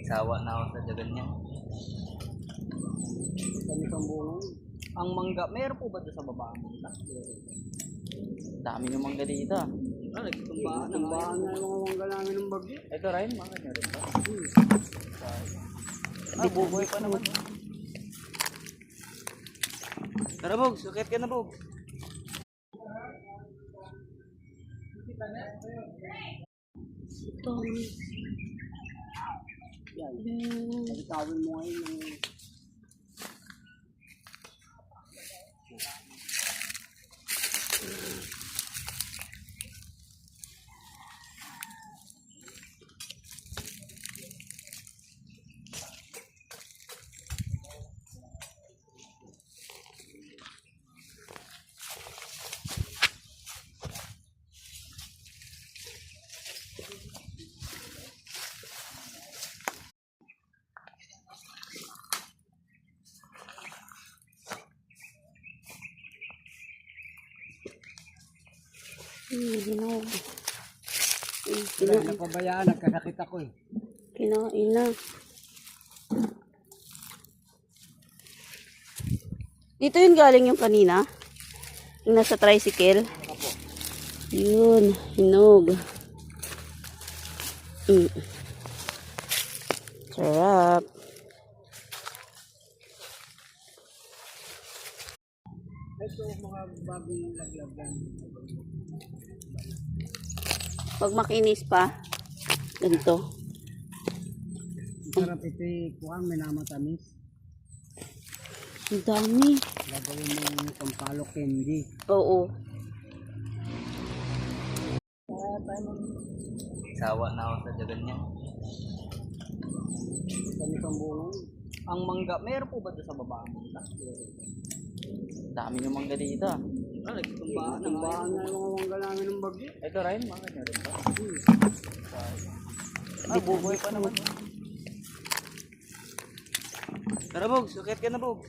Sawa na ako sa jagan niya. Ang mangga, meron po ba doon sa baba? Dami ng mangga dito. Nagtumbaan na yung mga mangga namin ng bagyo. Ito rin, mangga nyo rin ba? Bubuhay pa naman. Tara Bog, sukit ka na Bog. Ito. Yan. Pagkawin mo ngayon yung... Hinog. Napabayaan, nagkasakit ako eh. Kinain na. Dito yun galing yung kanina? Yung nasa tricycle? Opo. Yun, hinog. Sarap. Ito mga bagong laglagan. Pag makinis pa, ganito. Sarap ito eh, kuhang may namatamis. Ang dami. Gagawin mo yung pampalo candy. Oo. Sawa na ako sa jagan niya. Ang mangga, meron po ba doon sa baba? Dami ng mangga dito. Nagtumbaan na yung mga mangga namin ng bagyo. Ito rin, mangga nyo rin ba? Bubuhay pa naman. Tara Bog, sukit ka na Bog.